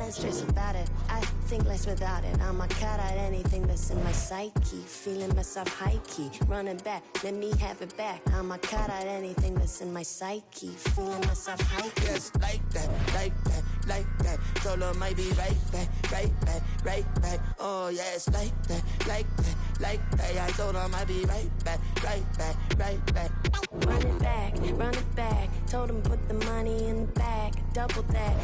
don't stress about it. I think less without it. I'm a cut at anything that's in my psyche. Feeling myself high key. Running back, let me have it back. I'm a cut at anything that's in my psyche. Feeling myself high key. Yes, like that, like that, like that. Solo might be right back, right back, right back. Oh, yes, like that, like that, like that. I told him I'd be right back, right back, right back. Run it back, run it back. Told him put the money in the bag. Double that.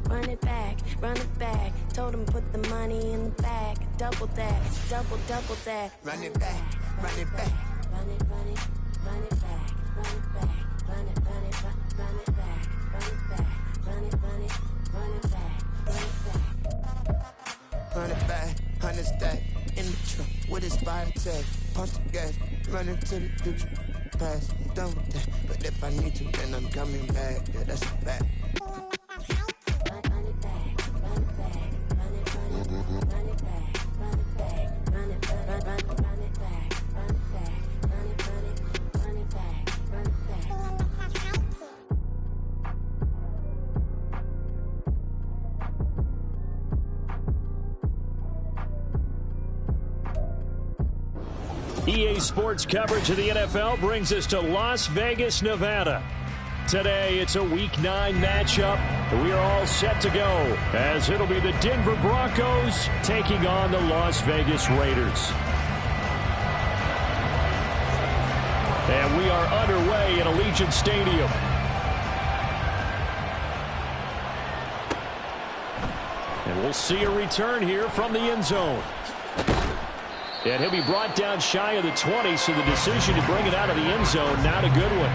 Run it back, run it back. Told him put the money in the bag. Double that, double that. Run it back, run it back. Run it, run it, run it back, run it back, run it, run it, run it back, run it back, run it, run it, run it back, run it back. Run it back, 100 stack in the truck with his fire tag. Punch the gas, run into the future. Past, I'm done with that. But if I need to, then I'm coming back. Yeah, that's a fact. EA Sports coverage of the NFL brings us to Las Vegas, Nevada. Today, it's a Week 9 matchup. We are all set to go, as it'll be the Denver Broncos taking on the Las Vegas Raiders. And we are underway at Allegiant Stadium. And we'll see a return here from the end zone. And he'll be brought down shy of the 20, so the decision to bring it out of the end zone, not a good one.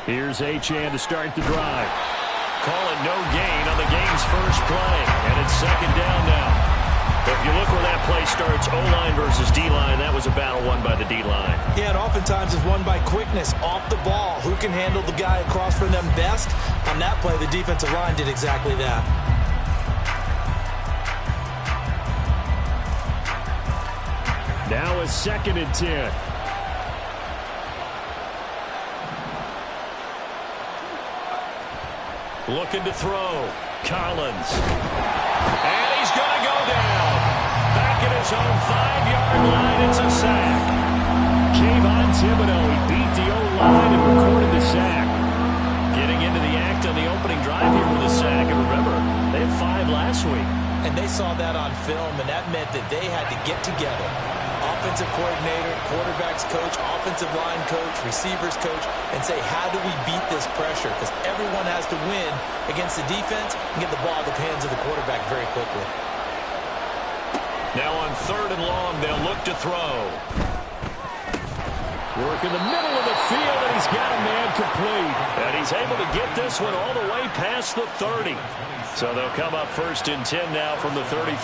Here's Achane to start the drive. Call it no gain on the game's first play. And it's second down now. If you look where that play starts, O-line versus D-line, that was a battle won by the D-line. Yeah, and oftentimes it's won by quickness off the ball. Who can handle the guy across from them best? On that play, the defensive line did exactly that. Now a 2nd and 10. Looking to throw. Collins. And he's going to go down. Back at his own 5-yard line. It's a sack. Kayvon Thibodeau, he beat the O-line and recorded the sack. Getting into the act on the opening drive here with a sack. And remember, they had 5 last week. And they saw that on film, and that meant that they had to get together. Offensive coordinator, quarterback's coach, offensive line coach, receivers coach, and say, how do we beat this pressure? Because everyone has to win against the defense and get the ball out of the hands of the quarterback very quickly. Now on 3rd and long, they'll look to throw. Work in the middle of the field, and he's got a man complete. And he's able to get this one all the way past the 30. So they'll come up 1st and 10 now from the 33.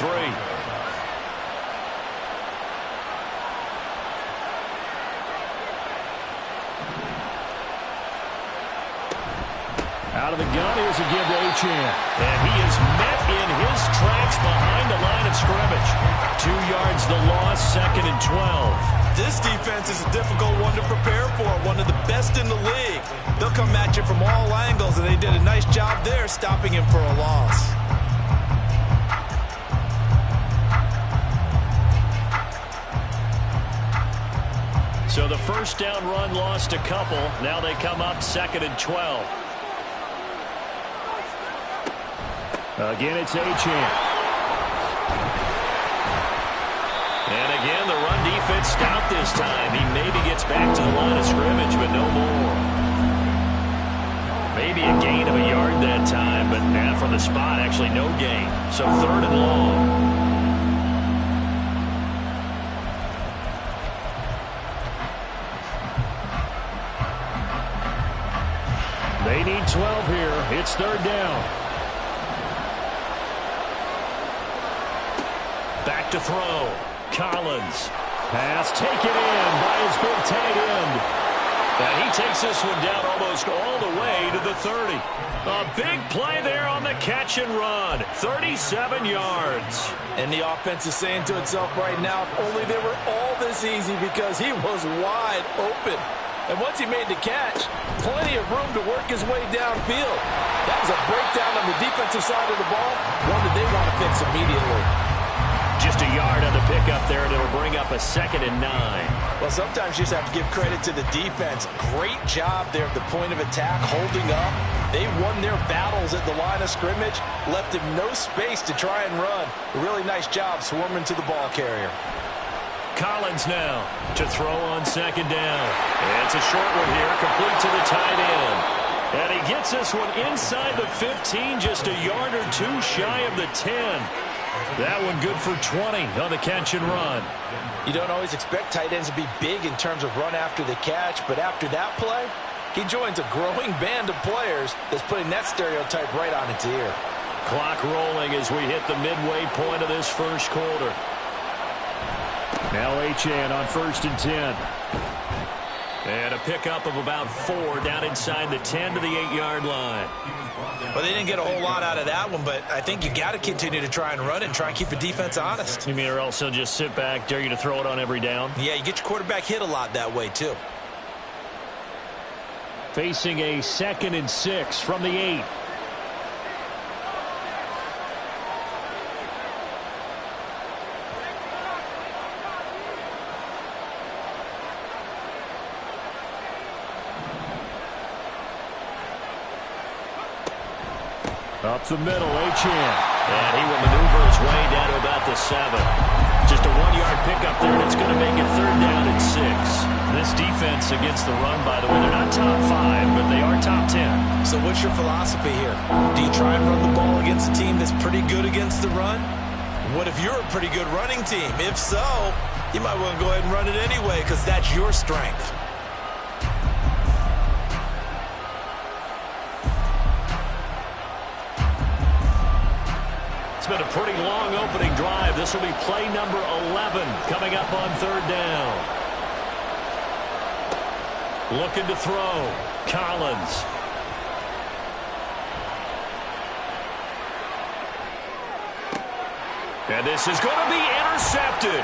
Out of the gun, here's a give to Achane. And he is met in his tracks behind the line of scrimmage. 2 yards the loss, 2nd and 12. This defense is a difficult one to prepare for, one of the best in the league. They'll come at you from all angles, and they did a nice job there stopping him for a loss. So the first down run lost a couple. Now they come up 2nd and 12. Again, it's Achane. And again, the run defense stopped this time. He maybe gets back to the line of scrimmage, but no more. Maybe a gain of a yard that time, but now from the spot, actually no gain. So 3rd and long. They need 12 here. It's 3rd down. Back to throw. Collins. Pass taken in by his big tight end. And he takes this one down almost all the way to the 30. A big play there on the catch and run. 37 yards. And the offense is saying to itself right now, if only they were all this easy, because he was wide open. And once he made the catch, plenty of room to work his way downfield. That was a breakdown on the defensive side of the ball, one that they want to fix immediately. Just a yard on the pickup there, and it'll bring up a 2nd and 9. Well, sometimes you just have to give credit to the defense. Great job there at the point of attack, holding up. They won their battles at the line of scrimmage, left him no space to try and run. A really nice job swarming to the ball carrier. Collins now to throw on 2nd down. And it's a short one here, complete to the tight end. And he gets this one inside the 15, just a yard or two shy of the 10. That one good for 20 on the catch and run. You don't always expect tight ends to be big in terms of run after the catch, but after that play, he joins a growing band of players that's putting that stereotype right on its ear. Clock rolling as we hit the midway point of this first quarter. Now Achane on 1st and 10. And a pickup of about 4 down inside the 10 to the 8-yard line. Well, they didn't get a whole lot out of that one, but I think you got to continue to try and run it and try and keep the defense honest. You mean or else they'll just sit back, dare you to throw it on every down? Yeah, you get your quarterback hit a lot that way, too. Facing a 2nd and 6 from the 8. Up the middle, Achane. And he will maneuver his way down to about the 7. Just a 1-yard pickup there, and it's going to make it 3rd down and 6. This defense against the run, by the way, they're not top 5, but they are top 10. So what's your philosophy here? Do you try and run the ball against a team that's pretty good against the run? What if you're a pretty good running team? If so, you might want to go ahead and run it anyway, because that's your strength. It's been a pretty long opening drive. This will be play number 11 coming up on 3rd down. Looking to throw. Collins. And this is going to be intercepted.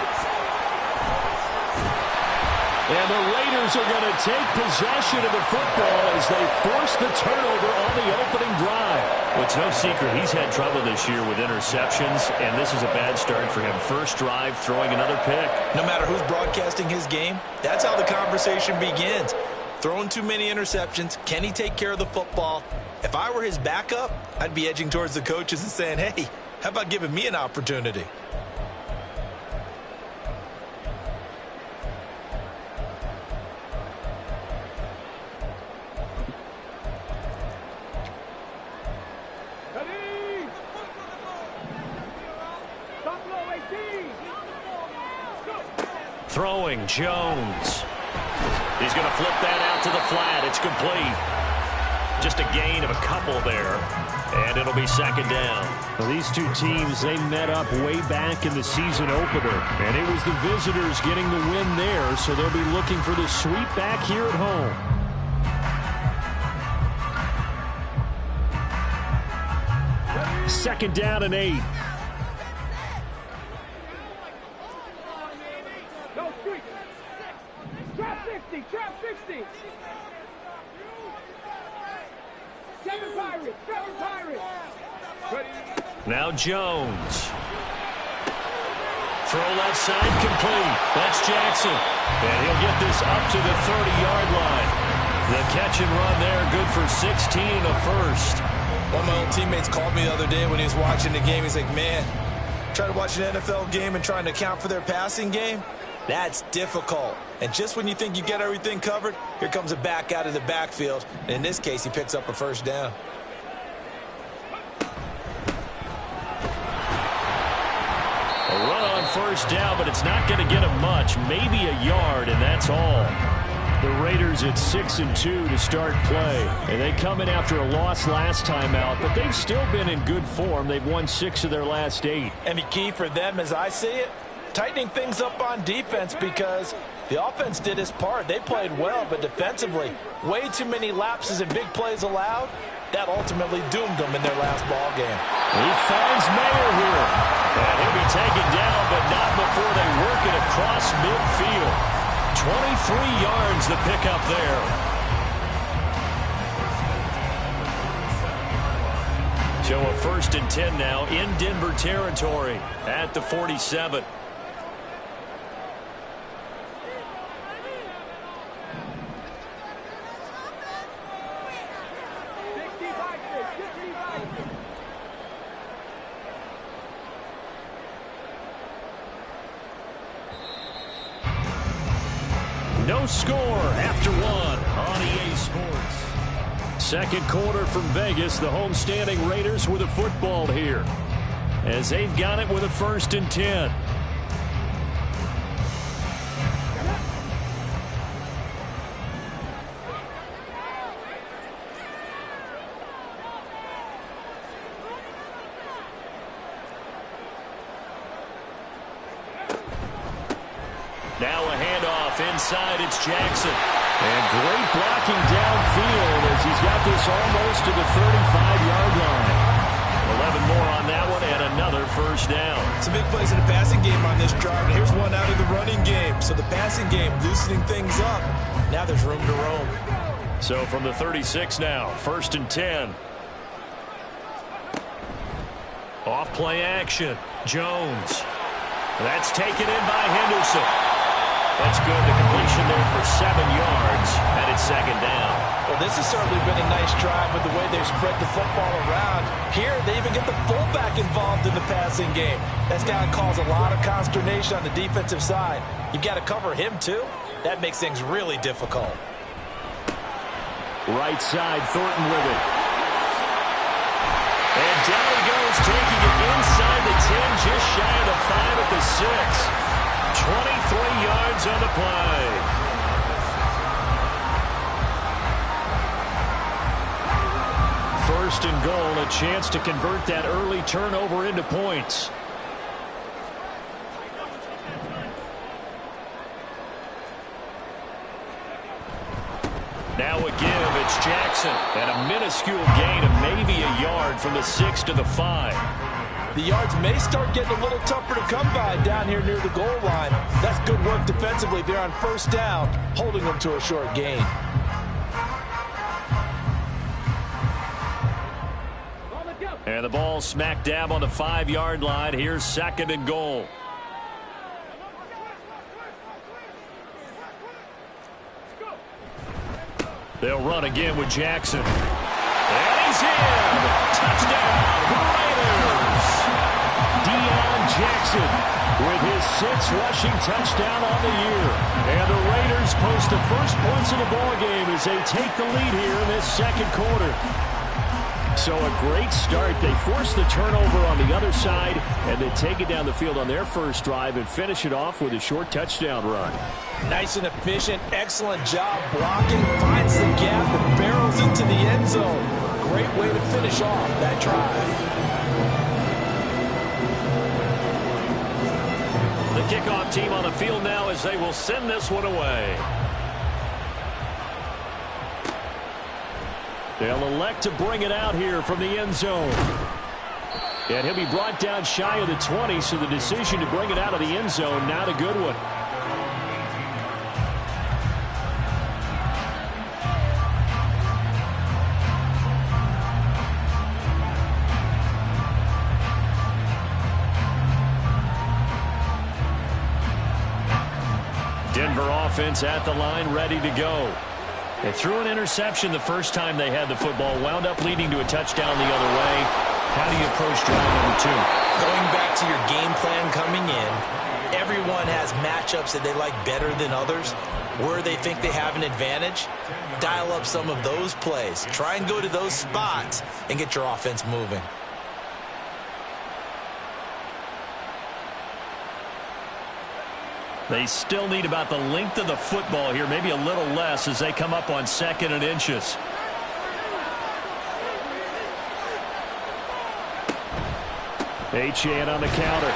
And the Raiders are going to take possession of the football as they force the turnover on the opening drive. Well, it's no secret he's had trouble this year with interceptions, and this is a bad start for him. First drive, throwing another pick. No matter who's broadcasting his game, that's how the conversation begins. Throwing too many interceptions. Can he take care of the football? If I were his backup, I'd be edging towards the coaches and saying, hey, how about giving me an opportunity? Throwing, Jones. He's going to flip that out to the flat. It's complete. Just a gain of a couple there. And it'll be 2nd down. Well, these two teams, they met up way back in the season opener. And it was the visitors getting the win there, so they'll be looking for the sweep back here at home. Second down and 8. Now Jones. Throw left side complete. That's Jackson. And he'll get this up to the 30-yard line. The catch and run there, good for 16 and a first. One of my old teammates called me the other day when he was watching the game. He's like, man, trying to watch an NFL game and trying to account for their passing game? That's difficult. And just when you think you get everything covered, here comes a back out of the backfield. And in this case, he picks up a 1st down. A run on 1st down, but it's not going to get him much. Maybe a yard, and that's all. The Raiders at 6-2 to start play. And they come in after a loss last time out, but they've still been in good form. They've won 6 of their last 8. And the key for them, as I see it, tightening things up on defense because the offense did its part. They played well, but defensively, way too many lapses and big plays allowed. That ultimately doomed them in their last ball game. He finds Mayer here. And he'll be taken down, but not before they work it across midfield. 23 yards the pickup there. So a 1st and 10 now in Denver territory at the 47. No score after one on EA Sports. Second quarter from Vegas. The homestanding Raiders with a football here as they've got it with a 1st and 10. Now a handoff inside. It's Jackson. And great blocking downfield as he's got this almost to the 35-yard line. 11 more on that one and another 1st down. Some big plays in the passing game on this drive. And here's one out of the running game. So the passing game loosening things up. Now there's room to roam. So from the 36 now, 1st and 10. Off play action. Jones. That's taken in by Henderson. That's good. The completion there for 7 yards, and it's 2nd down. Well, this has certainly been a nice drive with the way they've spread the football around. Here, they even get the fullback involved in the passing game. That's got to cause a lot of consternation on the defensive side. You've got to cover him, too. That makes things really difficult. Right side, Thornton with it. And down he goes, taking it inside the 10, just shy of the 5 at the 6. 23 yards on the play. First and goal, a chance to convert that early turnover into points. Now a give, it's Jackson. And a minuscule gain of maybe a yard from the 6 to the 5. The yards may start getting a little tougher to come by down here near the goal line. That's good work defensively. They're on 1st down, holding them to a short gain. And the ball smack dab on the 5-yard line. Here's 2nd and goal. They'll run again with Jackson. And he's in. Touchdown, Raiders. Jackson with his 6th rushing touchdown on the year. And the Raiders post the first points of the ball game as they take the lead here in this 2nd quarter. So a great start. They force the turnover on the other side and then take it down the field on their first drive and finish it off with a short touchdown run. Nice and efficient. Excellent job blocking. Finds the gap and barrels into the end zone. Great way to finish off that drive. The kickoff team on the field now as they will send this one away. They'll elect to bring it out here from the end zone. And he'll be brought down shy of the 20, so the decision to bring it out of the end zone, not a good one. Denver offense at the line, ready to go. They threw an interception the first time they had the football, wound up leading to a touchdown the other way. How do you approach drive number 2? Going back to your game plan coming in, everyone has matchups that they like better than others. Where they think they have an advantage, dial up some of those plays. Try and go to those spots and get your offense moving. They still need about the length of the football here, maybe a little less as they come up on 2nd and inches. Etienne on the counter.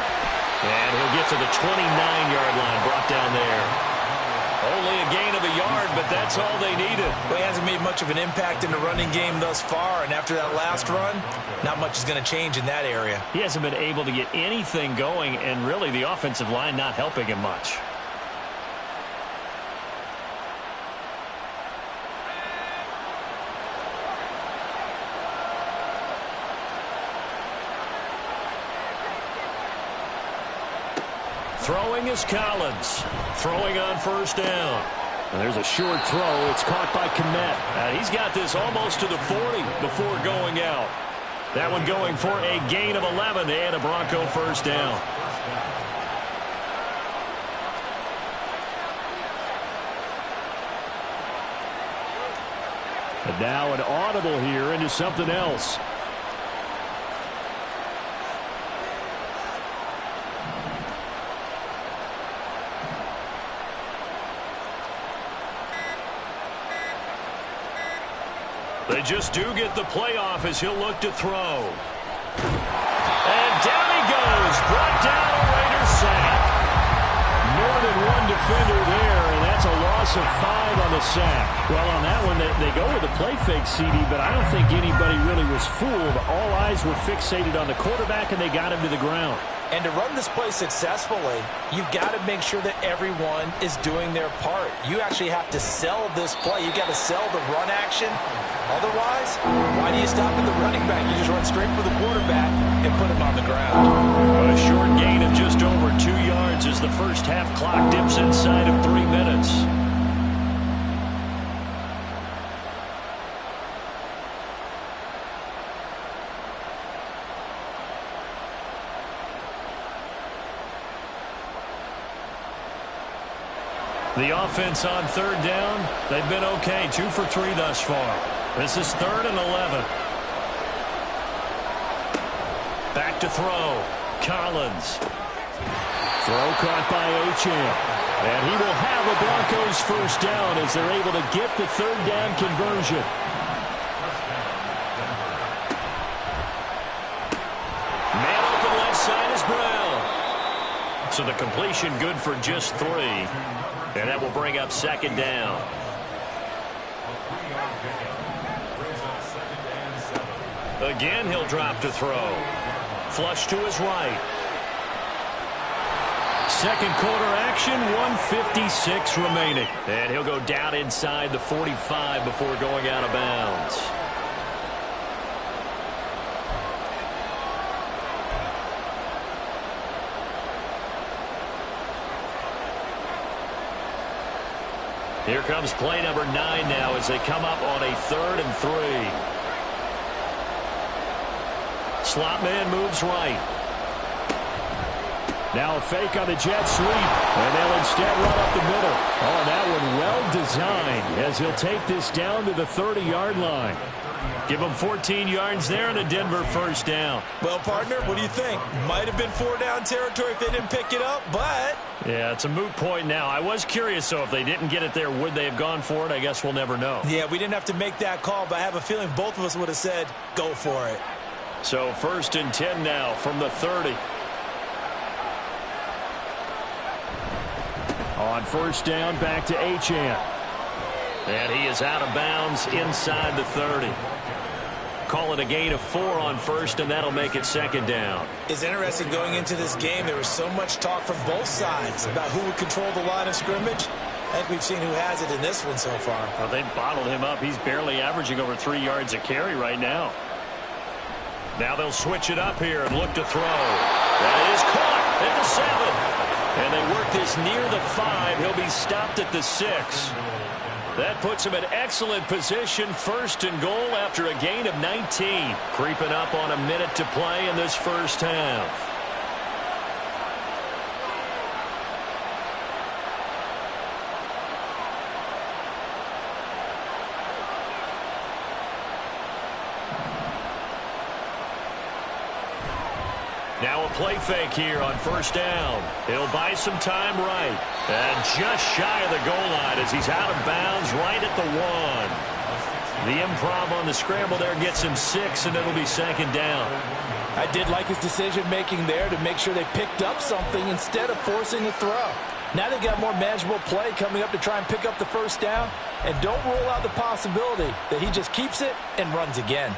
And he'll get to the 29-yard line, brought down there. Only a gain of a yard, but that's all they needed. Well, he hasn't made much of an impact in the running game thus far, and after that last run, not much is going to change in that area. He hasn't been able to get anything going, and really the offensive line not helping him much. Throwing is Collins. Throwing on first down. And there's a short throw. It's caught by Kmet. He's got this almost to the 40 before going out. That one going for a gain of 11 and a Bronco first down. And now an audible here into something else. They just do get the playoff as he'll look to throw. And down he goes. Brought down a Raiders sack. More than one defender there, and that's a loss of 5 on the sack. Well, on that one, they go with a play fake, CD, but I don't think anybody really was fooled. All eyes were fixated on the quarterback, and they got him to the ground. And to run this play successfully, you've got to make sure that everyone is doing their part. You actually have to sell this play. You've got to sell the run action. Otherwise, why do you stop at the running back? You just run straight for the quarterback and put him on the ground. A short gain of just over 2 yards as the first half clock dips inside of 3 minutes. The offense on third down, they've been okay. 2 for 3 thus far. This is 3rd and 11. Back to throw. Collins. Throw caught by Achane. And he will have a Broncos first down as they're able to get the third down conversion. Man open left side is Brown. So the completion good for just 3. And that will bring up second down. Again, he'll drop to throw. Flush to his right. Second quarter action, 1:56 remaining. And he'll go down inside the 45 before going out of bounds. Here comes play number 9 now as they come up on a 3rd and 3. Slot man moves right. Now a fake on the jet sweep, and they'll instead run up the middle. Oh, that one well designed as he'll take this down to the 30-yard line. Give him 14 yards there and a Denver first down. Well, partner, what do you think? Might have been 4-down territory if they didn't pick it up, but... Yeah, it's a moot point now. I was curious, so if they didn't get it there, would they have gone for it? I guess we'll never know. Yeah, we didn't have to make that call, but I have a feeling both of us would have said, go for it. So 1st and 10 now from the 30. On first down, back to Achane. And he is out of bounds inside the 30. Call it a gain of 4 on first, and that'll make it second down. It's interesting going into this game. There was so much talk from both sides about who would control the line of scrimmage. I think we've seen who has it in this one so far. Well, they've bottled him up. He's barely averaging over 3 yards a carry right now. Now they'll switch it up here and look to throw. That is caught at the 7. And they work this near the 5. He'll be stopped at the 6. That puts him in excellent position, 1st and goal after a gain of 19. Creeping up on a minute to play in this first half. Now a play fake here on first down. He'll buy some time right. And just shy of the goal line as he's out of bounds right at the 1. The improv on the scramble there gets him 6, and it'll be second down. I did like his decision-making there to make sure they picked up something instead of forcing a throw. Now they've got more manageable play coming up to try and pick up the first down, and don't rule out the possibility that he just keeps it and runs again.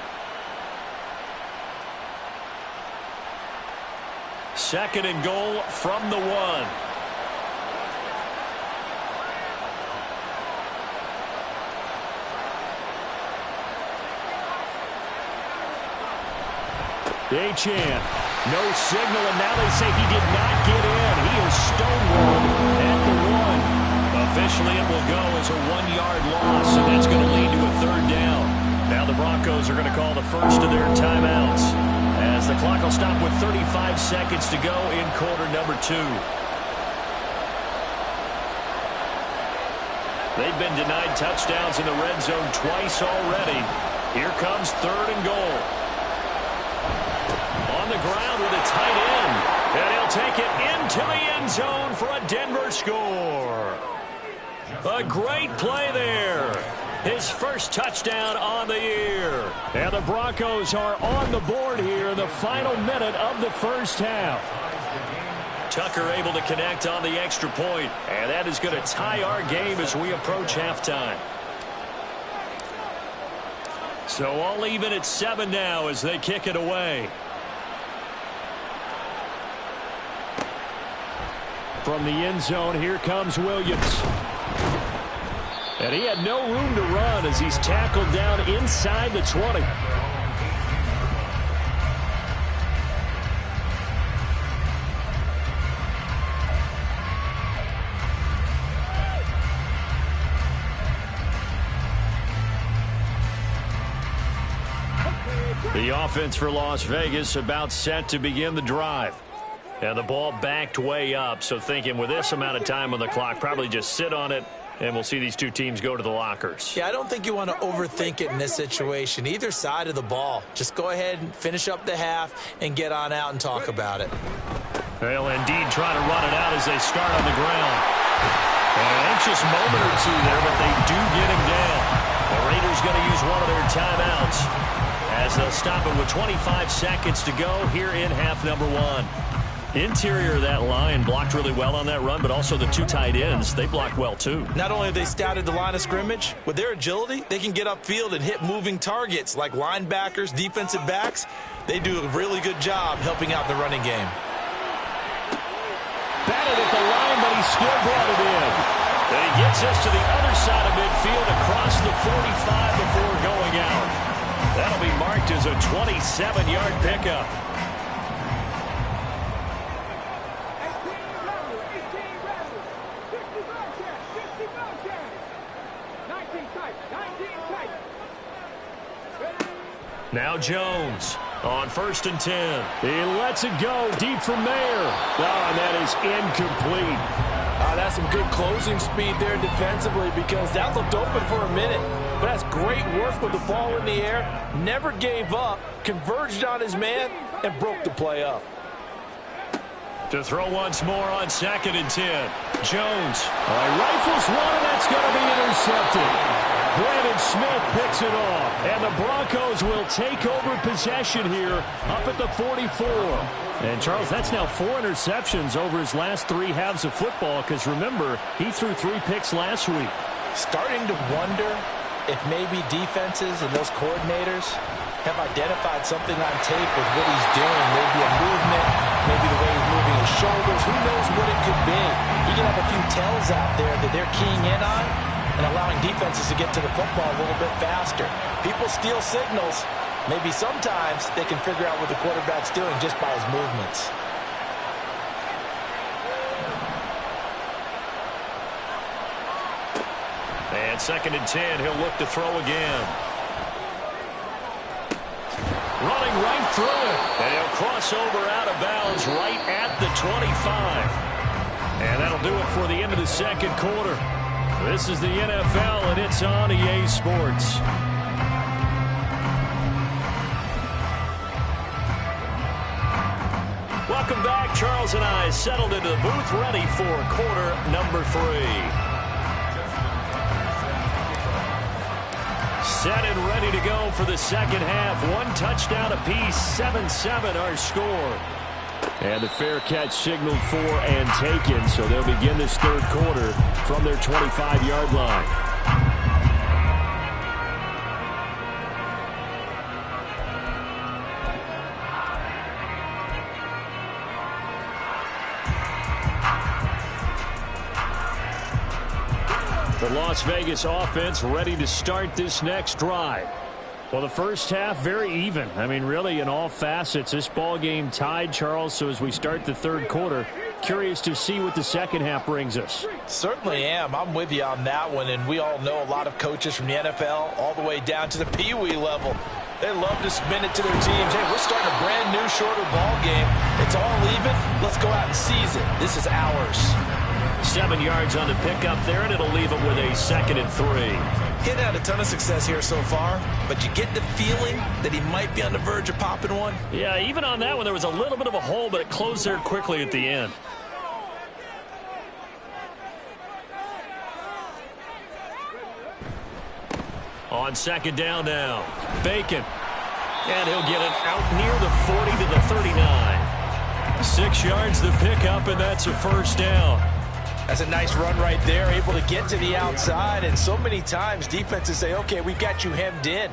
Second and goal from the 1. Achane, no signal, and now they say he did not get in. He is stonewalled at the 1. Officially, it will go as a 1-yard loss, and that's going to lead to a third down. Now the Broncos are going to call the first of their timeouts, as the clock will stop with 35 seconds to go in quarter number 2. They've been denied touchdowns in the red zone twice already. Here comes third and goal. On the ground with a tight end, and he'll take it into the end zone for a Denver score. A great play there. His first touchdown on the year. And the Broncos are on the board here in the final minute of the first half. Tucker able to connect on the extra point, and that is going to tie our game as we approach halftime. So all even at 7 now as they kick it away. From the end zone, here comes Williams. And he had no room to run as he's tackled down inside the 20. The offense for Las Vegas about set to begin the drive. And the ball backed way up, so thinking with this amount of time on the clock, probably just sit on it, and we'll see these two teams go to the lockers. Yeah, I don't think you want to overthink it in this situation. Either side of the ball. Just go ahead and finish up the half and get on out and talk about it. They'll indeed try to run it out as they start on the ground. An anxious moment or two there, but they do get him down. The Raiders going to use one of their timeouts as they'll stop it with 25 seconds to go here in half number 1. Interior of that line blocked really well on that run, but also the two tight ends, they blocked well too. Not only have they scouted the line of scrimmage, with their agility, they can get upfield and hit moving targets like linebackers, defensive backs. They do a really good job helping out the running game. Batted at the line, but he still brought it in. And he gets us to the other side of midfield across the 45 before going out. That'll be marked as a 27-yard pickup. Now Jones on 1st and 10. He lets it go deep from there. Oh, and that is incomplete. That's some good closing speed there defensively because that looked open for a minute. But that's great work with the ball in the air. Never gave up, converged on his man, and broke the play up. To throw once more on 2nd and 10. Jones rifles one, and that's going to be intercepted. Brandon Smith picks it off, and the Broncos will take over possession here up at the 44. And, Charles, that's now 4 interceptions over his last 3 halves of football because, remember, he threw 3 picks last week. Starting to wonder if maybe defenses and those coordinators have identified something on tape with what he's doing. Maybe a movement, maybe the way he's moving his shoulders. Who knows what it could be? He can have a few tells out there that they're keying in on and allowing defenses to get to the football a little bit faster. People steal signals. Maybe sometimes they can figure out what the quarterback's doing just by his movements. And 2nd and 10, he'll look to throw again. Running right through it. And he'll cross over out of bounds right at the 25. And that'll do it for the end of the second quarter. This is the NFL, and it's on EA Sports. Welcome back. Charles and I settled into the booth, ready for quarter number 3. set and ready to go for the second half. One touchdown apiece, 7-7 our score. And the fair catch signaled for and taken, so they'll begin this third quarter from their 25-yard line. The Las Vegas offense ready to start this next drive. Well, the first half, very even. I mean, really, in all facets, this ball game tied, Charles. So as we start the third quarter, curious to see what the second half brings us. Certainly am. I'm with you on that one. And we all know a lot of coaches from the NFL all the way down to the Pee-wee level. They love to spin it to their teams. Hey, we're starting a brand new, shorter ball game. It's all even. Let's go out and seize it. This is ours. 7 yards on the pickup there, and it'll leave it with a 2nd and 3. He had a ton of success here so far, but you get the feeling that he might be on the verge of popping one. Yeah, even on that one, there was a little bit of a hole, but it closed there quickly at the end. On second down now, Bacon. And he'll get it out near the 40 to the 39. 6 yards the pickup, and that's a first down. That's a nice run right there, able to get to the outside. And so many times defenses say, okay, we've got you hemmed in.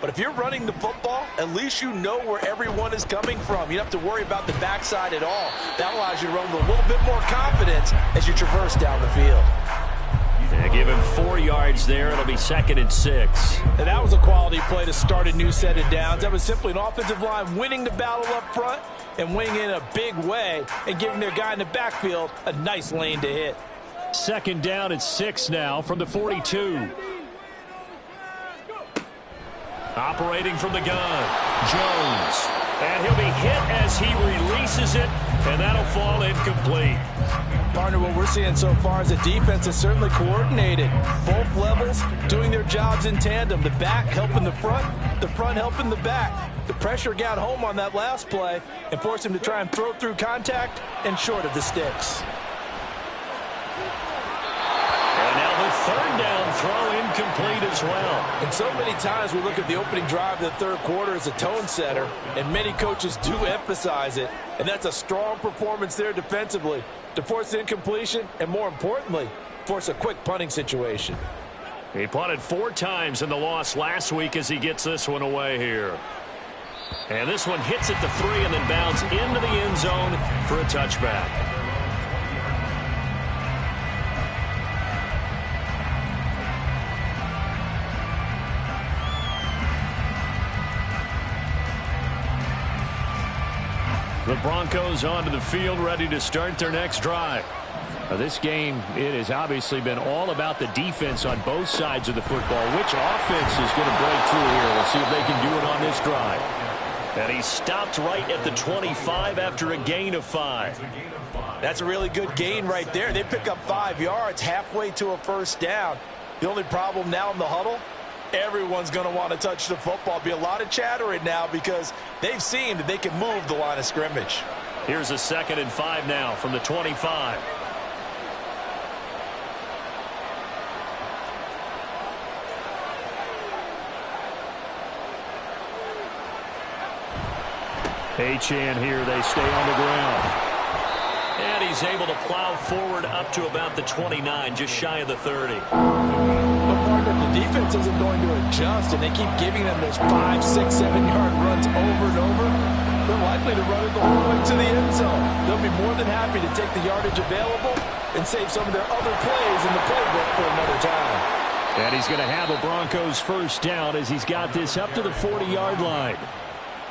But if you're running the football, at least you know where everyone is coming from. You don't have to worry about the backside at all. That allows you to run with a little bit more confidence as you traverse down the field. Yeah, give him 4 yards there. It'll be 2nd and 6. And that was a quality play to start a new set of downs. That was simply an offensive line winning the battle up front and winning in a big way and giving their guy in the backfield a nice lane to hit. 2nd down and 6 now from the 42. Operating from the gun, Jones. And he'll be hit as he releases it, and that'll fall incomplete. Partner, what we're seeing so far is the defense is certainly coordinated. Both levels doing their jobs in tandem. The back helping the front helping the back. The pressure got home on that last play and forced him to try and throw through contact and short of the sticks. And now the third down throw incomplete as well. And so many times we look at the opening drive of the third quarter as a tone setter, and many coaches do emphasize it. And that's a strong performance there defensively to force incompletion and, more importantly, force a quick punting situation. He punted 4 times in the loss last week as he gets this one away here. And this one hits at the 3 and then bounds into the end zone for a touchback. The Broncos onto the field, ready to start their next drive. Now, this game, it has obviously been all about the defense on both sides of the football. Which offense is going to break through here? We'll see if they can do it on this drive. And he stopped right at the 25 after a gain of 5. That's a really good gain right there. They pick up 5 yards halfway to a first down. The only problem now in the huddle, everyone's going to want to touch the football. Be a lot of chattering now because they've seen that they can move the line of scrimmage. Here's a 2nd and 5 now from the 25. Achane here, they stay on the ground. And he's able to plow forward up to about the 29, just shy of the 30. But partner, if the defense isn't going to adjust and they keep giving them those 5, 6, 7-yard runs over and over, they're likely to run it the whole way to the end zone. They'll be more than happy to take the yardage available and save some of their other plays in the playbook for another time. And he's going to have a Broncos first down as he's got this up to the 40-yard line.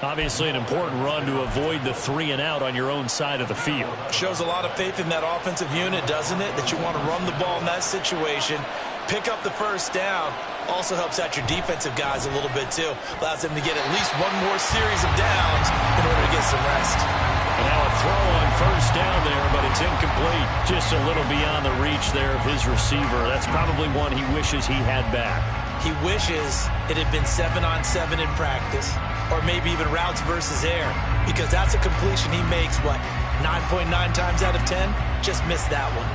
Obviously an important run to avoid the 3 and out on your own side of the field. Shows a lot of faith in that offensive unit, doesn't it? That you want to run the ball in that situation. Pick up the first down. Also helps out your defensive guys a little bit too. Allows them to get at least one more series of downs in order to get some rest. And now a throw on first down there, but it's incomplete. Just a little beyond the reach there of his receiver. That's probably one he wishes he had back. He wishes it had been 7-on-7 in practice, or maybe even routes versus air, because that's a completion he makes, 9.9 times out of 10? Just missed that one.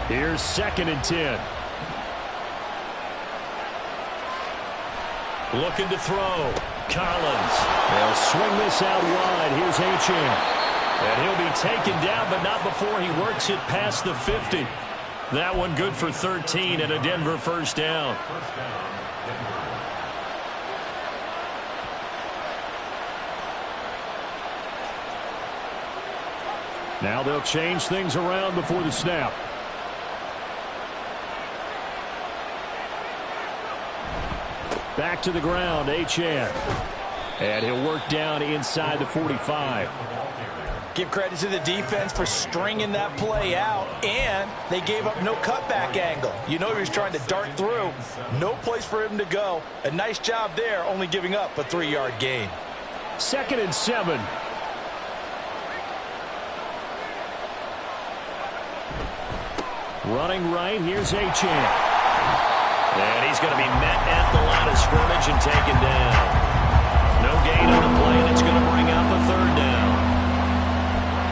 Here's 2nd and 10. Looking to throw. Collins. They'll swing this out wide. Here's Achane. And he'll be taken down, but not before he works it past the 50. That one good for 13 and a Denver first down. Now they'll change things around before the snap. Back to the ground, Achane. And he'll work down inside the 45. Give credit to the defense for stringing that play out, and they gave up no cutback angle. You know he was trying to dart through. No place for him to go. A nice job there, only giving up a 3-yard gain. 2nd and 7. Running right, here's Achane. And he's going to be met at the line of scrimmage and taken down. No gain on the play, and it's going to bring up a 3rd down.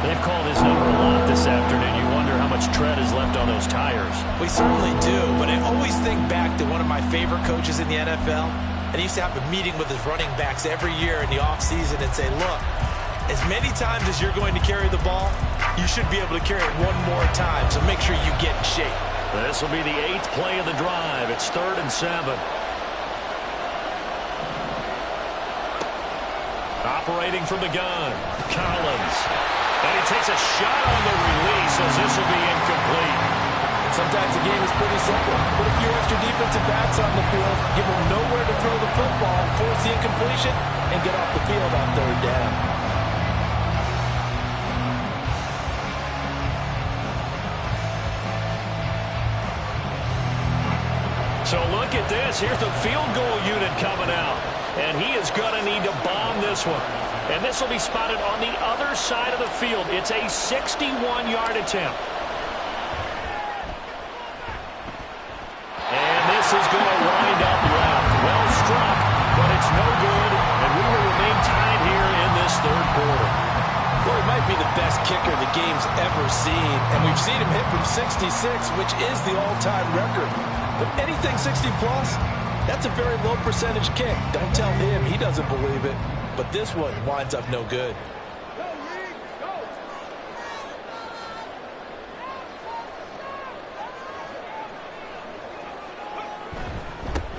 They've called his number a lot this afternoon. You wonder how much tread is left on those tires. We certainly do, but I always think back to one of my favorite coaches in the NFL. And he used to have a meeting with his running backs every year in the offseason and say, look, as many times as you're going to carry the ball, you should be able to carry it one more time, so make sure you get in shape. This will be the 8th play of the drive. It's 3rd and 7. Operating from the gun, Collins. And he takes a shot on the release as this will be incomplete. Sometimes the game is pretty simple. Put a few extra defensive backs on the field, give them nowhere to throw the football, force the incompletion, and get off the field on 3rd down. So look at this. Here's the field goal unit coming out. And he is going to need to bomb this one. And this will be spotted on the other side of the field. It's a 61-yard attempt. And this is going to wind up left. Well struck, but it's no good. And we will remain tied here in this 3rd quarter. Well, he might be the best kicker the game's ever seen. And we've seen him hit from 66, which is the all-time record. But anything 60-plus, that's a very low percentage kick. Don't tell him he doesn't believe it. But this one winds up no good.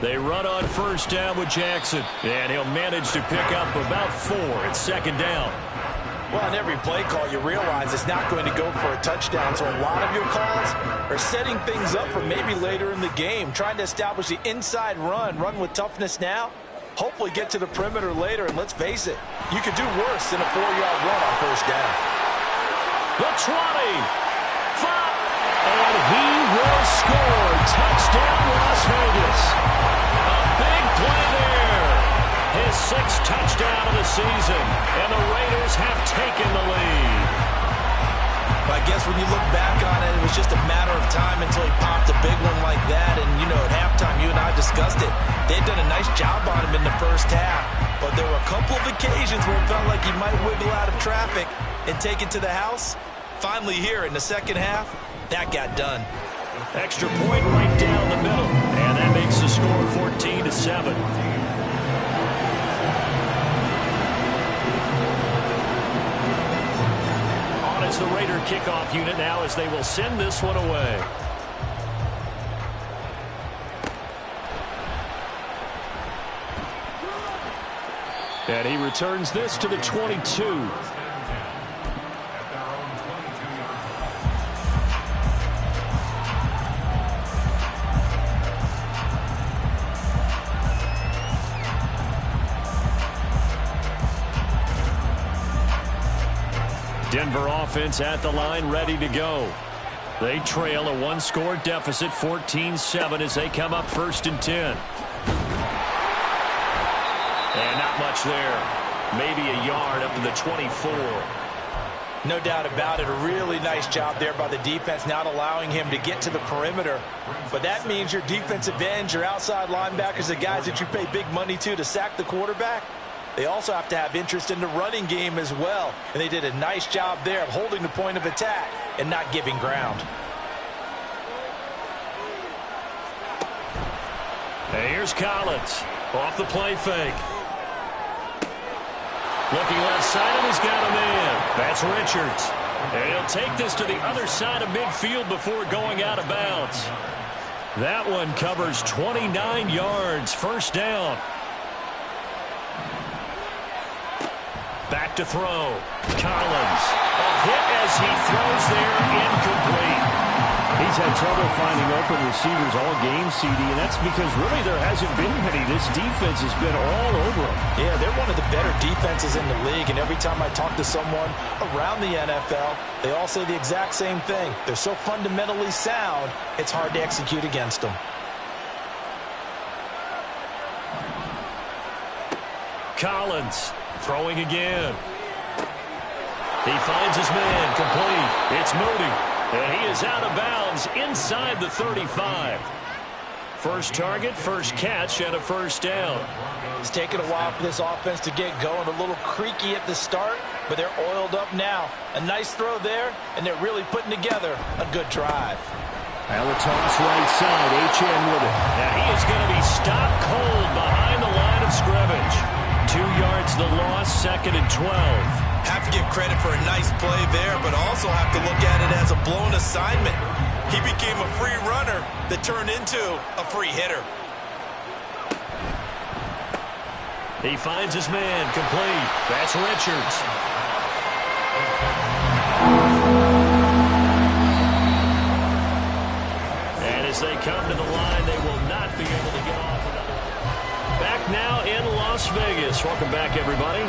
They run on 1st down with Jackson. And he'll manage to pick up about 4. It's 2nd down. Well, on every play call, you realize it's not going to go for a touchdown. So a lot of your calls are setting things up for maybe later in the game, trying to establish the inside run with toughness now, hopefully get to the perimeter later. And let's face it, you could do worse than a 4-yard run on 1st down. The 20. 5. And he will score. Touchdown, Las Vegas. A big play there. His 6th touchdown of the season, and the Raiders have taken the lead. But I guess when you look back on it, it was just a matter of time until he popped a big one like that. And, you know, at halftime, you and I discussed it. They had done a nice job on him in the 1st half. But there were a couple of occasions where it felt like he might wiggle out of traffic and take it to the house. Finally here in the 2nd half, that got done. Extra point right down the middle. And that makes the score 14-7. As the Raider kickoff unit now as they will send this one away. And he returns this to the 22. Denver offense at the line, ready to go. They trail a 1-score deficit, 14-7 as they come up 1st and 10. And not much there. Maybe a yard up to the 24. No doubt about it. A really nice job there by the defense, not allowing him to get to the perimeter. But that means your defensive ends, your outside linebackers, the guys that you pay big money to sack the quarterback, they also have to have interest in the running game as well. And they did a nice job there of holding the point of attack and not giving ground. Hey, here's Collins. Off the play fake. Looking left side, and he's got a man. That's Richards. And he'll take this to the other side of midfield before going out of bounds. That one covers 29 yards. First down. Back to throw. Collins. A hit as he throws there, incomplete. He's had trouble finding open receivers all game, CD, and that's because really there hasn't been many. This defense has been all over him. Yeah, they're one of the better defenses in the league, and every time I talk to someone around the NFL, they all say the exact same thing. They're so fundamentally sound, it's hard to execute against them. Collins throwing again. He finds his man, complete. It's Moody. And he is out of bounds inside the 35. First target, first catch, and a first down. It's taken a while for this offense to get going. A little creaky at the start, but they're oiled up now. A nice throw there, and they're really putting together a good drive. Now the toss right side, HN with it. And he is going to be stopped cold behind the line of scrimmage. 2 yards the loss, 2nd and 12. Have to give credit for a nice play there, but also have to look at it as a blown assignment. He became a free runner that turned into a free hitter. He finds his man, complete. That's Richards. And as they come to the line, they will not be able to get off another. Back now in Las Vegas. Welcome back, everybody.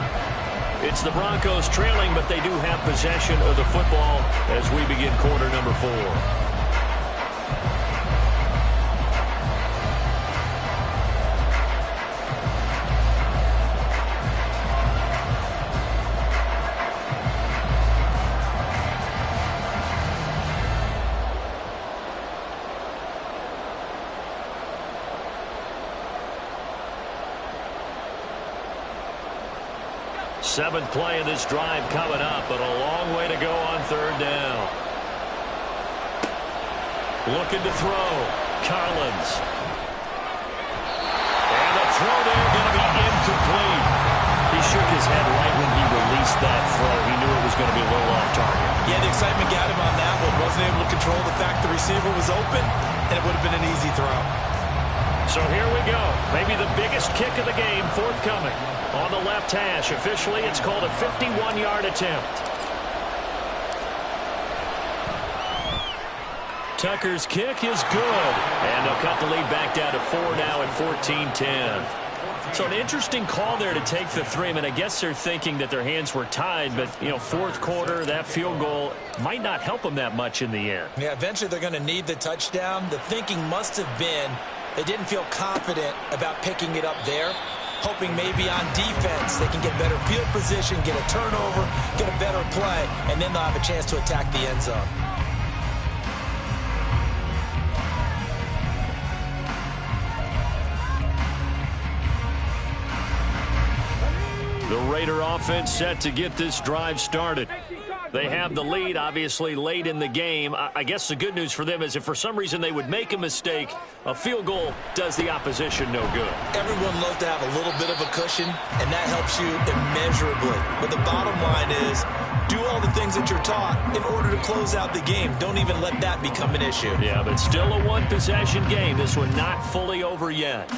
It's the Broncos trailing, but they do have possession of the football as we begin quarter number 4. Seventh play of this drive coming up, but a long way to go on third down. Looking to throw. Collins. And the throw there going to be incomplete. He shook his head right when he released that throw. He knew it was going to be a little off target. Yeah, the excitement got him on that one. Wasn't able to control the fact the receiver was open, and it would have been an easy throw. So here we go. Maybe the biggest kick of the game forthcoming. On the left hash, officially, it's called a 51-yard attempt. Tucker's kick is good. And they'll cut the lead back down to 4 now at 14-10. So an interesting call there to take the 3. I mean, I guess they're thinking that their hands were tied, but, you know, fourth quarter, that field goal might not help them that much in the end. Yeah, eventually they're going to need the touchdown. The thinking must have been they didn't feel confident about picking it up there, hoping maybe on defense they can get better field position, get a turnover, get a better play, and then they'll have a chance to attack the end zone. The Raider offense set to get this drive started. They have the lead, obviously, late in the game. I guess the good news for them is if for some reason they would make a mistake, a field goal does the opposition no good. Everyone loves to have a little bit of a cushion, and that helps you immeasurably. But the bottom line is, do all the things that you're taught in order to close out the game. Don't even let that become an issue. Yeah, but still a one-possession game. This one not fully over yet.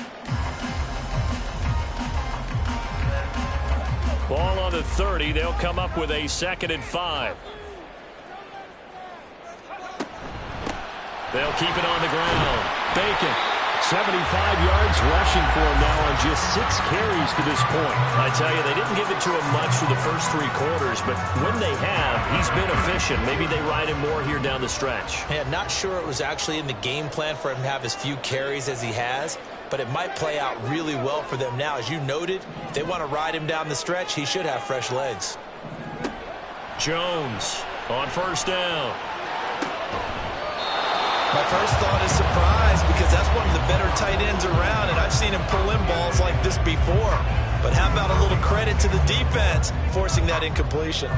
Ball on the 30. They'll come up with a 2nd and 5. They'll keep it on the ground. Bacon. 75 yards rushing for him now on just 6 carries to this point. I tell you, they didn't give it to him much for the first 3 quarters, but when they have, he's been efficient. Maybe they ride him more here down the stretch. Yeah, not sure it was actually in the game plan for him to have as few carries as he has, but it might play out really well for them now. As you noted, if they want to ride him down the stretch, he should have fresh legs. Jones on first down. My first thought is surprise because that's one of the better tight ends around, and I've seen him pull in balls like this before. But how about a little credit to the defense forcing that incompletion?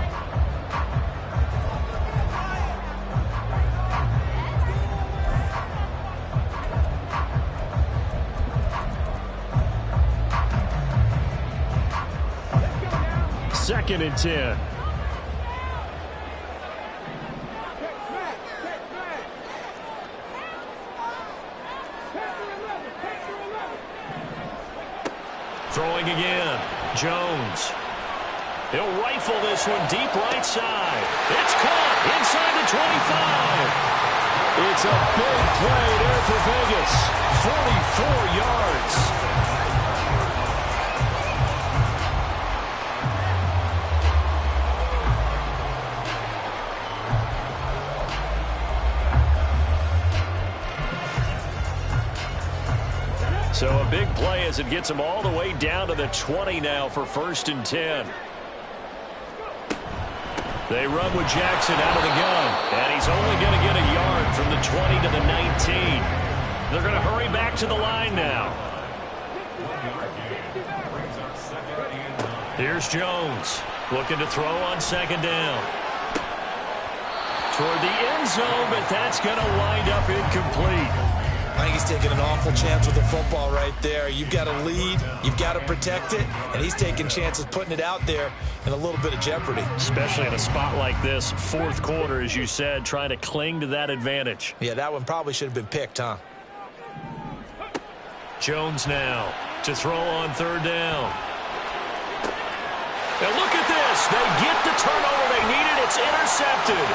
2nd and 10. Throwing again. Jones. He'll rifle this one deep right side. It's caught inside the 25. It's a big play there for Vegas. 44 yards. So a big play as it gets him all the way down to the 20 now for 1st and 10. They run with Jackson out of the gun, and he's only going to get a yard from the 20 to the 19. They're going to hurry back to the line now. Here's Jones looking to throw on 2nd down. Toward the end zone, but that's going to wind up incomplete. I think he's taking an awful chance with the football right there. You've got to lead, you've got to protect it, and he's taking chances putting it out there in a little bit of jeopardy. Especially in a spot like this, 4th quarter, as you said, trying to cling to that advantage. Yeah, that one probably should have been picked, huh? Jones now to throw on 3rd down. And look at this. They get the turnover they needed. It's intercepted.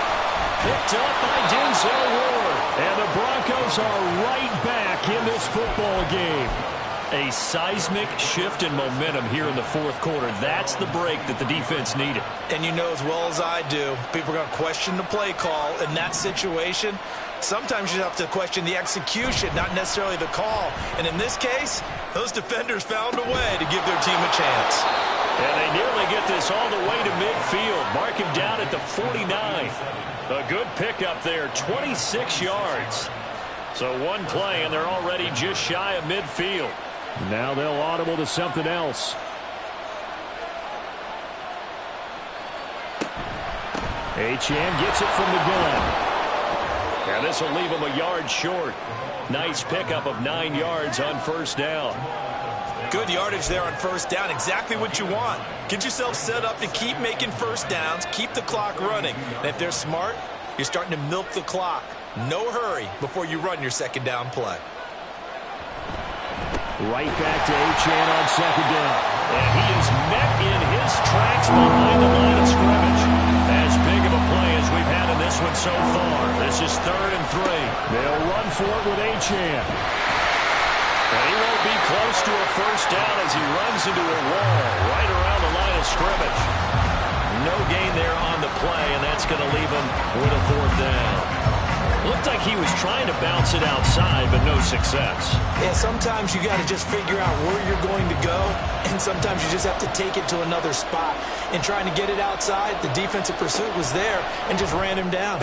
Picked up by Denzel Ward. And the Broncos are right back in this football game. A seismic shift in momentum here in the 4th quarter. That's the break that the defense needed. And you know as well as I do, people are going to question the play call in that situation. Sometimes you have to question the execution, not necessarily the call. And in this case, those defenders found a way to give their team a chance. And they nearly get this all the way to midfield. Mark him down at the 49. A good pickup there, 26 yards. So one play, and they're already just shy of midfield. Now they'll audible to something else. Achane gets it from the gun. And this will leave him a yard short. Nice pickup of 9 yards on 1st down. Good yardage there on 1st down. Exactly what you want. Get yourself set up to keep making 1st downs, keep the clock running. And if they're smart, you're starting to milk the clock. No hurry before you run your 2nd down play. Right back to Achane on 2nd down. And he is met in his tracks behind the line of scrimmage. As big of a play as we've had in this one so far. This is 3rd and 3. They'll run for it with Achane. And he won't be close to a 1st down as he runs into a wall right around the line of scrimmage. No gain there on the play, and that's going to leave him with a 4th down. Looked like he was trying to bounce it outside, but no success. Yeah, sometimes you got to just figure out where you're going to go, and sometimes you just have to take it to another spot. In trying to get it outside, the defensive pursuit was there and just ran him down.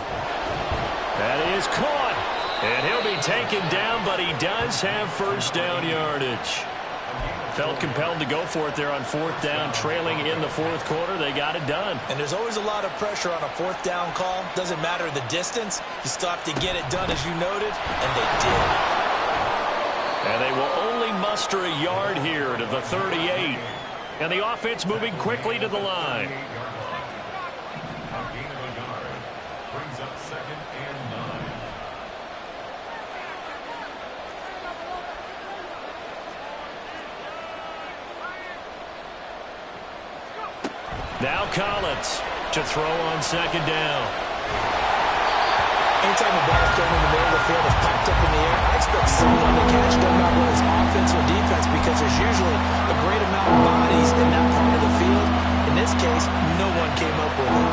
That is caught, and he'll be taken down, but he does have 1st down yardage. Felt compelled to go for it there on 4th down, trailing in the 4th quarter. They got it done. And there's always a lot of pressure on a 4th down call. Doesn't matter the distance. You still have to get it done as you noted, and they did. And they will only muster a yard here to the 38. And the offense moving quickly to the line. Brings up 2nd and 9. Now Collins to throw on 2nd down. Anytime the ball is thrown in the middle of the field, it's popped up in the air, I expect someone to catch, no matter whether it's offense or defense, because there's usually a great amount of bodies in that part of the field. In this case, no one came up with it.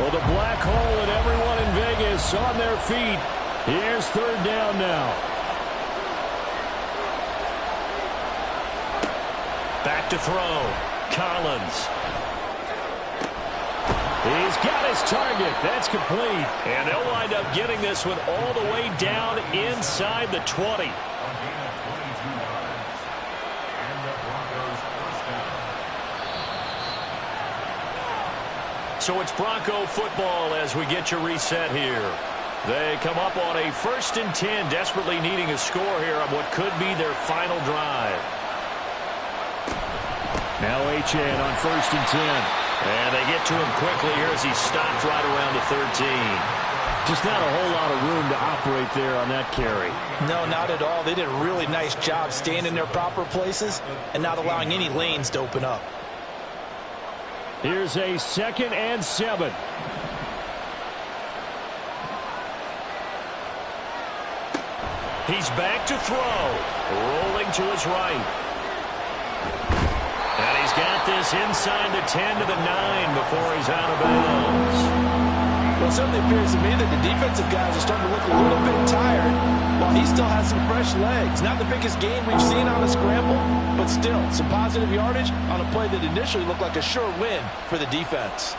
Well, the black hole and everyone in Vegas on their feet. Here's 3rd down now. Back to throw. Collins. He's got his target. That's complete. And they'll wind up getting this one all the way down inside the 20. So it's Bronco football as we get you reset here. They come up on a 1st and 10, desperately needing a score here on what could be their final drive. Now Achane on 1st and 10. And they get to him quickly here as he stopped right around the 13. Just not a whole lot of room to operate there on that carry. No, not at all. They did a really nice job staying in their proper places and not allowing any lanes to open up. Here's a 2nd and 7. He's back to throw. Rolling to his right. And he's got this inside the 10 to the 9 before he's out of bounds. Well, it certainly appears to me that the defensive guys are starting to look a little bit tired while he still has some fresh legs. Not the biggest gain we've seen on a scramble, but still some positive yardage on a play that initially looked like a sure win for the defense.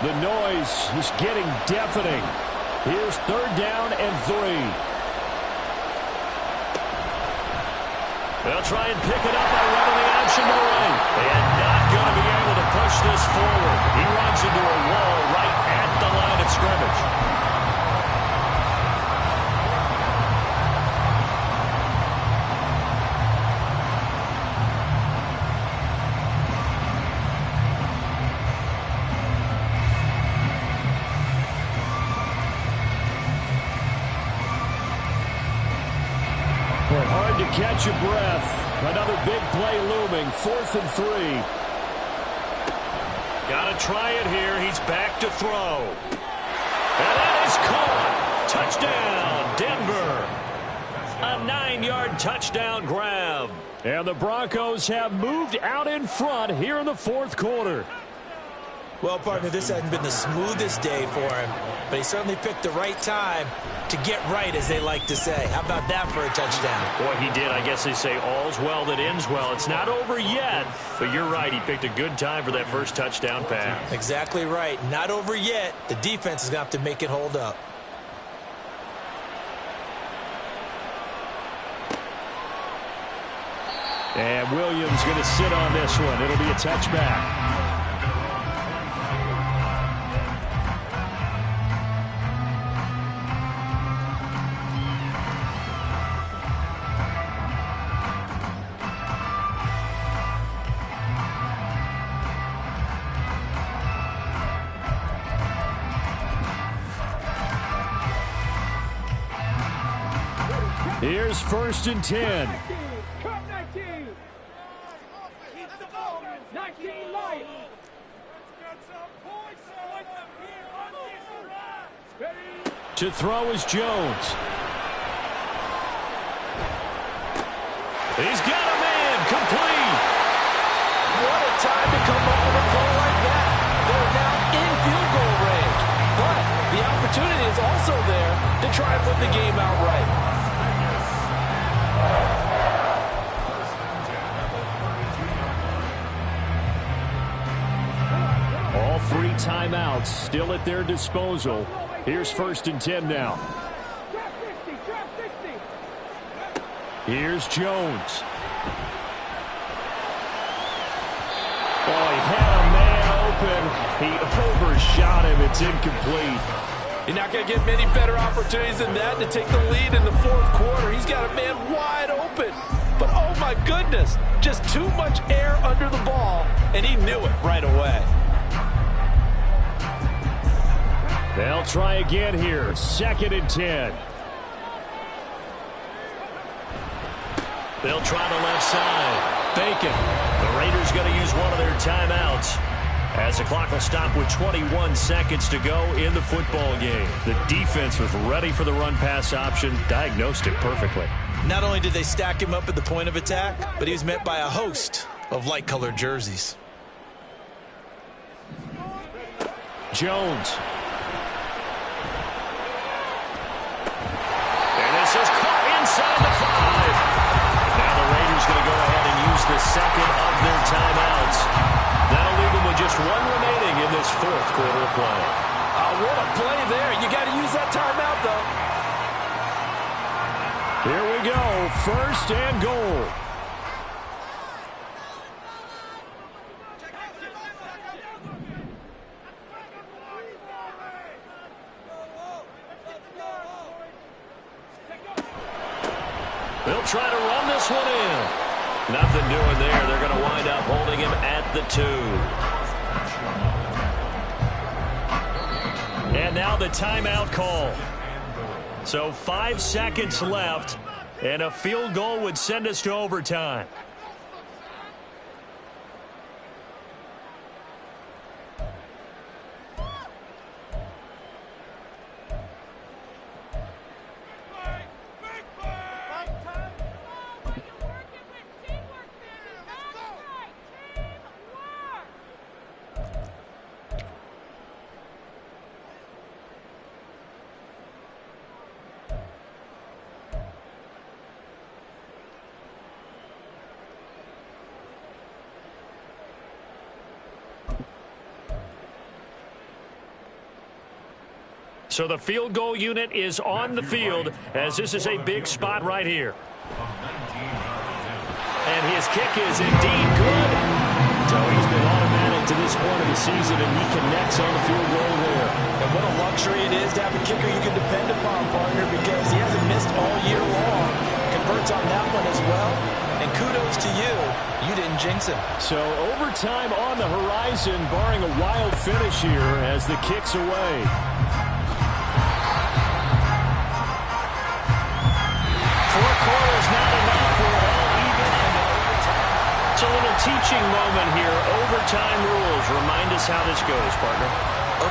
The noise is getting deafening. Here's 3rd down and 3. They'll try and pick it up by running the option to the right. And not going to be able to push this forward. He runs into a wall right at the line of scrimmage. Hard to catch your breath. Another big play looming. 4th and 3. Got to try it here. He's back to throw. And that is caught. Touchdown, Denver. A 9-yard touchdown grab. And the Broncos have moved out in front here in the 4th quarter. Well, partner, this hasn't been the smoothest day for him, but he certainly picked the right time to get right, as they like to say. How about that for a touchdown? Boy, he did. I guess they say all's well that ends well. It's not over yet, but you're right. He picked a good time for that first touchdown pass. Exactly right. Not over yet. The defense is going to have to make it hold up. And Williams going to sit on this one. It'll be a touchback. Here's 1st and 10. To throw is Jones. He's got a man complete. What a time to come up with a play like that. They're now in field goal range. But the opportunity is also there to try and put the game outright. All 3 timeouts still at their disposal. Here's 1st and 10 now. Here's Jones. Oh, he had a man open. He overshot him. It's incomplete. You're not going to get many better opportunities than that to take the lead in the 4th quarter. He's got a man wide open. But, oh, my goodness, just too much air under the ball, and he knew it right away. They'll try again here. 2nd and 10. They'll try the left side. Bacon. The Raiders going to use one of their timeouts as the clock will stop with 21 seconds to go in the football game. The defense was ready for the run-pass option, diagnosed it perfectly. Not only did they stack him up at the point of attack, but he was met by a host of light-colored jerseys. Jones. And this is caught inside the 5. Now the Raiders going to go ahead and use the second of their timeouts. That'll leave them with just one remaining in this 4th quarter of play. What a play there. You got to use that timeout, though. Here we go. 1st and goal. try to run this one in. Nothing doing there. They're going to wind up holding him at the 2. And now the timeout call. So 5 seconds left, and a field goal would send us to overtime. So the field goal unit is on the field as this is a big spot right here. And his kick is indeed good. So he's been automatic to this point of the season, and he connects on the field goal there. And what a luxury it is to have a kicker you can depend upon, partner, because he hasn't missed all year long. Converts on that one as well. And kudos to you. You didn't jinx him. So Overtime on the horizon, barring a wild finish here as the kick's away. 4 quarters not enough for it all even in overtime. It's a little teaching moment here. Overtime rules. Remind us how this goes, partner.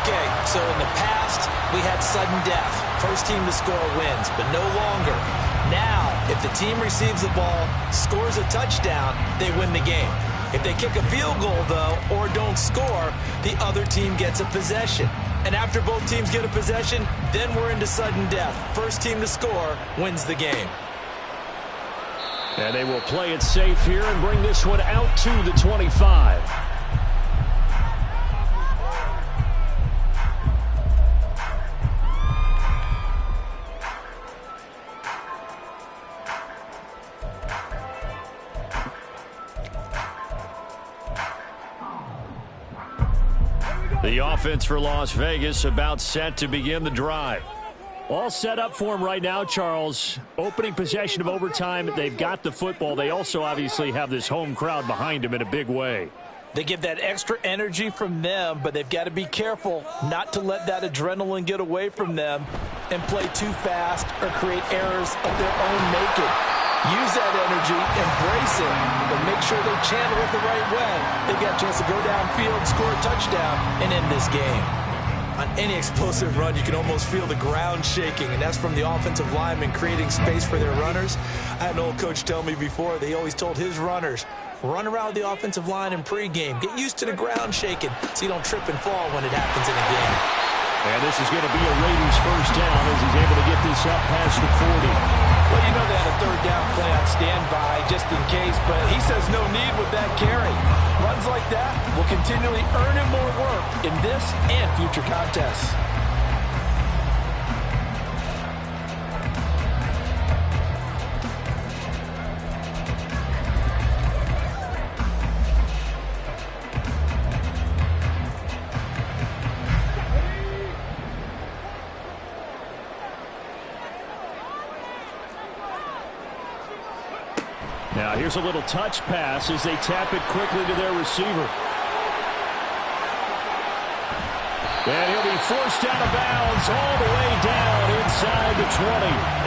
Okay, so in the past, we had sudden death. First team to score wins, but no longer. Now, if the team receives the ball, scores a touchdown, they win the game. If they kick a field goal, though, or don't score, the other team gets a possession. And after both teams get a possession, then we're into sudden death. First team to score wins the game. And they will play it safe here and bring this one out to the 25. The offense for Las Vegas about set to begin the drive. All set up for him right now, Charles. Opening possession of overtime. They've got the football. They also obviously have this home crowd behind them in a big way. They get that extra energy from them, but they've got to be careful not to let that adrenaline get away from them and play too fast or create errors of their own making. Use that energy, embrace it, but make sure they channel it the right way. They've got a chance to go downfield, score a touchdown, and end this game. On any explosive run, you can almost feel the ground shaking, and that's from the offensive linemen creating space for their runners. I had an old coach tell me before, they always told his runners, run around the offensive line in pregame. Get used to the ground shaking so you don't trip and fall when it happens in a game. And this is going to be a Raiders first down as he's able to get this up past the 40. Well, you know they had a third down play on standby just in case, but he says no need with that carry. Runs like that will continually earn him more work in this and future contests. Now here's a little touch pass as they tap it quickly to their receiver. And he'll be forced out of bounds all the way down inside the 20.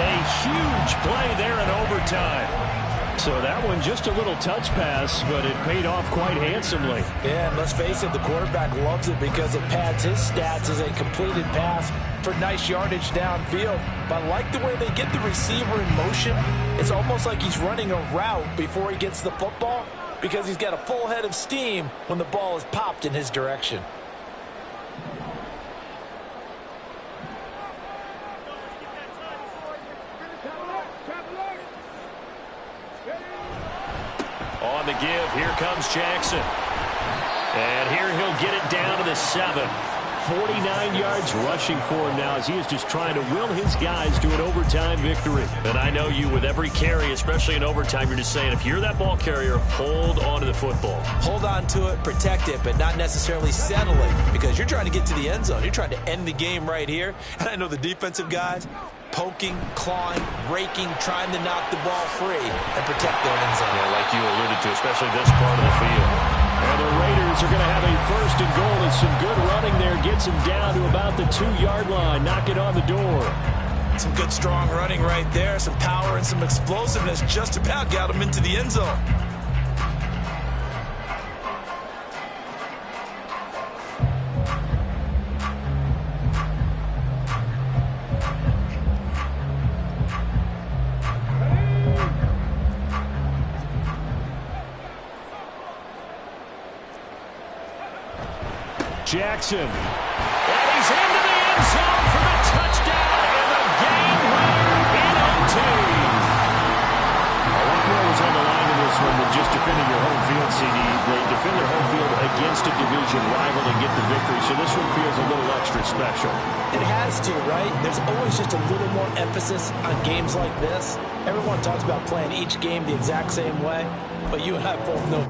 A huge play there in overtime. So that one just a little touch pass, but it paid off quite handsomely. Yeah, and let's face it, the quarterback loves it because it pads his stats as a completed pass for nice yardage downfield. But I like the way they get the receiver in motion. It's almost like he's running a route before he gets the football because he's got a full head of steam when the ball is popped in his direction. On the give, here comes Jackson. And here he'll get it down to the 7. 49 yards rushing for him now as he is just trying to will his guys to an overtime victory. And I know you, with every carry, especially in overtime, you're just saying, if you're that ball carrier, hold on to the football. Hold on to it, protect it, but not necessarily settle it, because you're trying to get to the end zone. You're trying to end the game right here. And I know the defensive guys poking, clawing, raking, trying to knock the ball free and protect their end zone. Yeah, like you alluded to, especially this part of the field. And the Raiders are going to have a first and goal as some good running there gets him down to about the 2-yard line. Knock it on the door. Some good, strong running right there. Some power and some explosiveness just about got him into the end zone. Jackson. And he's into the end zone for the touchdown and the game winner in OT. A lot more was on the line in this one than just defending your home field, CD. They defend their home field against a division rival and get the victory, so this one feels a little extra special. It has to, right? There's always just a little more emphasis on games like this. Everyone talks about playing each game the exact same way, but you and I both know